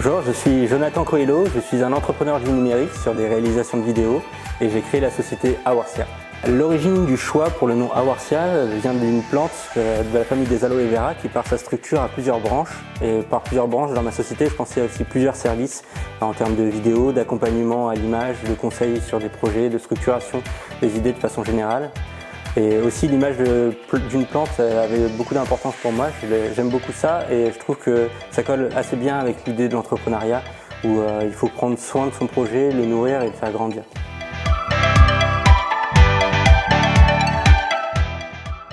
Bonjour, je suis Jonathan Coelho, je suis un entrepreneur du numérique sur des réalisations de vidéos et j'ai créé la société Awarsia. L'origine du choix pour le nom Awarsia vient d'une plante de la famille des aloe vera qui par sa structure a plusieurs branches. Et par plusieurs branches, dans ma société, je pensais aussi plusieurs services en termes de vidéos, d'accompagnement à l'image, de conseils sur des projets, de structuration des idées de façon générale. Et aussi l'image d'une plante avait beaucoup d'importance pour moi, j'aime beaucoup ça et je trouve que ça colle assez bien avec l'idée de l'entrepreneuriat où il faut prendre soin de son projet, le nourrir et le faire grandir.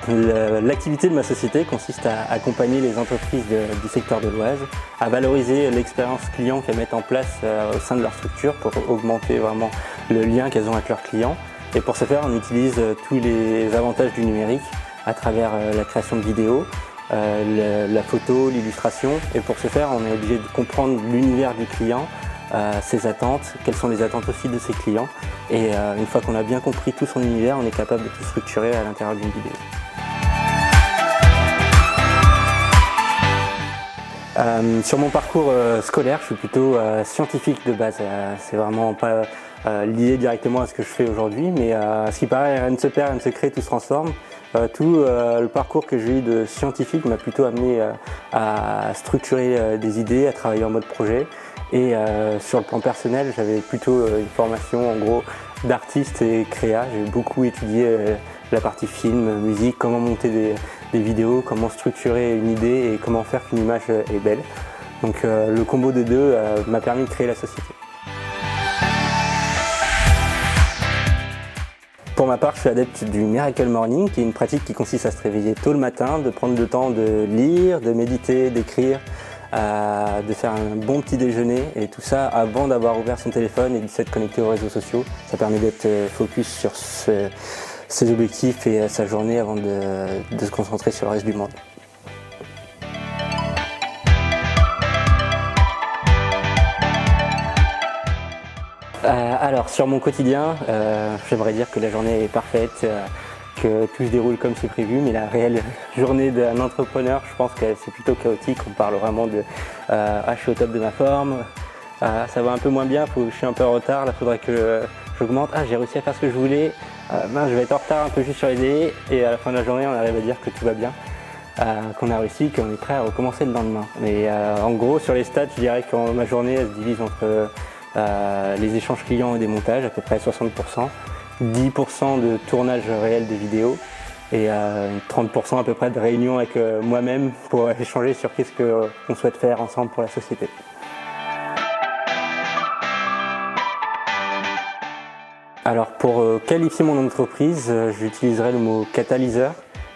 L'activité de ma société consiste à accompagner les entreprises du secteur de l'Oise, à valoriser l'expérience client qu'elles mettent en place au sein de leur structure pour augmenter vraiment le lien qu'elles ont avec leurs clients. Et pour ce faire, on utilise tous les avantages du numérique à travers la création de vidéos, la photo, l'illustration. Et pour ce faire, on est obligé de comprendre l'univers du client, ses attentes, quelles sont les attentes aussi de ses clients. Et une fois qu'on a bien compris tout son univers, on est capable de tout structurer à l'intérieur d'une vidéo. Sur mon parcours scolaire, je suis plutôt scientifique de base. C'est vraiment pas lié directement à ce que je fais aujourd'hui, mais à ce qui paraît, rien ne se perd, rien ne se crée, tout se transforme. Le parcours que j'ai eu de scientifique m'a plutôt amené à structurer des idées, à travailler en mode projet. Et sur le plan personnel, j'avais plutôt une formation en gros d'artiste et créa. J'ai beaucoup étudié la partie film, musique, comment monter des vidéos, comment structurer une idée et comment faire qu'une image est belle. Donc le combo des deux m'a permis de créer la société. Pour ma part, je suis adepte du Miracle Morning, qui est une pratique qui consiste à se réveiller tôt le matin, de prendre le temps de lire, de méditer, d'écrire, de faire un bon petit déjeuner et tout ça avant d'avoir ouvert son téléphone et de s'être connecté aux réseaux sociaux. Ça permet d'être focus sur ses objectifs et sa journée avant de se concentrer sur le reste du monde. Alors sur mon quotidien, j'aimerais dire que la journée est parfaite, que tout se déroule comme c'est prévu, mais la réelle journée d'un entrepreneur, je pense que c'est plutôt chaotique. On parle vraiment de je suis au top de ma forme, ça va un peu moins bien, je suis un peu en retard, là faudrait que j'augmente, j'ai réussi à faire ce que je voulais, je vais être en retard un peu juste sur les délais, et à la fin de la journée on arrive à dire que tout va bien, qu'on a réussi, qu'on est prêt à recommencer le lendemain. Mais en gros sur les stats, je dirais que ma journée elle se divise entre les échanges clients et des montages, à peu près 60%, 10% de tournage réel des vidéos et 30% à peu près de réunions avec moi-même pour échanger sur qu'est-ce qu'on souhaite faire ensemble pour la société. Alors pour qualifier mon entreprise, j'utiliserai le mot catalyseur,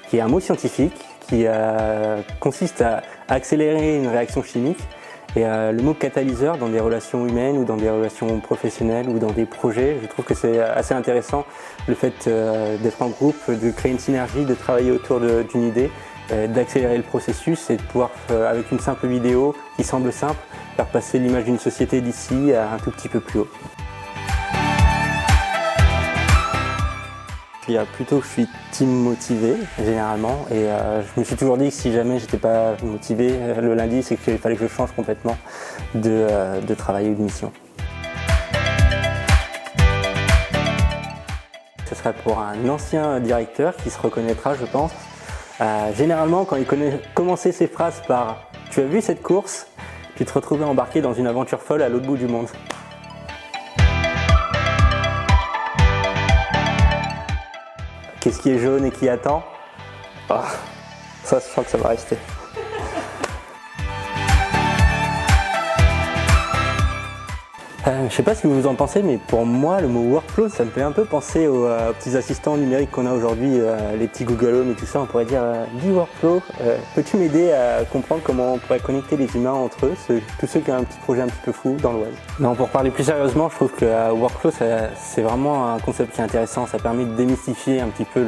qui est un mot scientifique qui consiste à accélérer une réaction chimique. Et le mot catalyseur dans des relations humaines ou dans des relations professionnelles ou dans des projets, je trouve que c'est assez intéressant le fait d'être en groupe, de créer une synergie, de travailler autour d'une idée, d'accélérer le processus et de pouvoir, avec une simple vidéo qui semble simple, faire passer l'image d'une société d'ici à un tout petit peu plus haut. Je dirais plutôt que je suis team motivé généralement et je me suis toujours dit que si jamais j'étais pas motivé le lundi, c'est qu'il fallait que je change complètement de travail ou de mission. Ce serait pour un ancien directeur qui se reconnaîtra, je pense. Généralement, quand il commençait ses phrases par « Tu as vu cette course ?» tu te retrouvais embarqué dans une aventure folle à l'autre bout du monde. Qu'est-ce qui est jaune et qui attend? Ça, je sens que ça va rester. Je ne sais pas ce que vous en pensez, mais pour moi, le mot workflow, ça me fait un peu penser aux petits assistants numériques qu'on a aujourd'hui, les petits Google Home et tout ça. On pourrait dire dis workflow, peux-tu m'aider à comprendre comment on pourrait connecter les humains entre eux, tous ceux qui ont un petit projet un petit peu fou dans l'Oise. Non, pour parler plus sérieusement, je trouve que workflow, c'est vraiment un concept qui est intéressant. Ça permet de démystifier un petit peu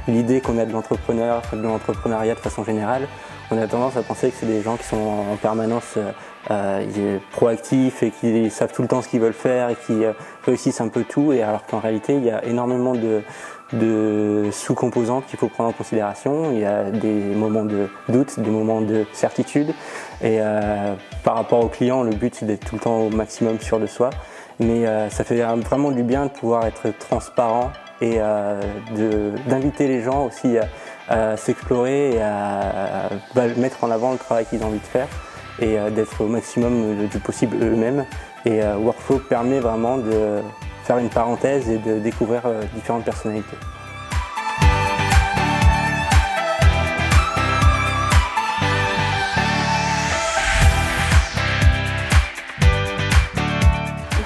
l'idée qu'on a de l'entrepreneuriat de façon générale. On a tendance à penser que c'est des gens qui sont en permanence proactifs et qui savent tout le temps ce qu'ils veulent faire et qui réussissent un peu tout, et alors qu'en réalité il y a énormément de sous-composantes qu'il faut prendre en considération. Il y a des moments de doute, des moments de certitude. Et par rapport au client, le but c'est d'être tout le temps au maximum sûr de soi. Mais ça fait vraiment du bien de pouvoir être transparent et d'inviter les gens aussi à s'explorer et à mettre en avant le travail qu'ils ont envie de faire et d'être au maximum du possible eux-mêmes. Et Workflow permet vraiment de faire une parenthèse et de découvrir différentes personnalités.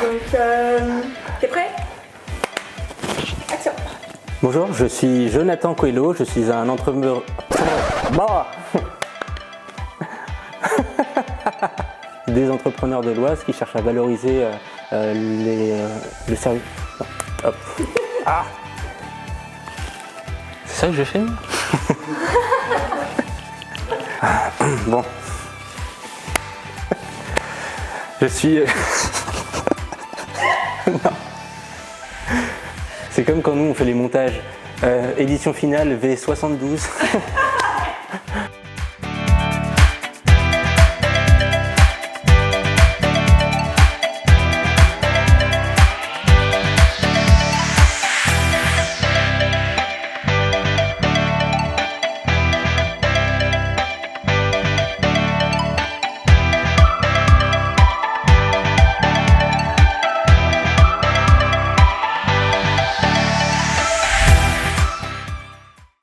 Donc, t'es prêt? Action! Bonjour, je suis Jonathan Coelho, je suis un entrepreneur... des entrepreneurs de l'Oise qui cherchent à valoriser le service. Hop. Ah, c'est ça que je fais? Bon. Je suis... Non. C'est comme quand nous on fait les montages. Édition finale V72.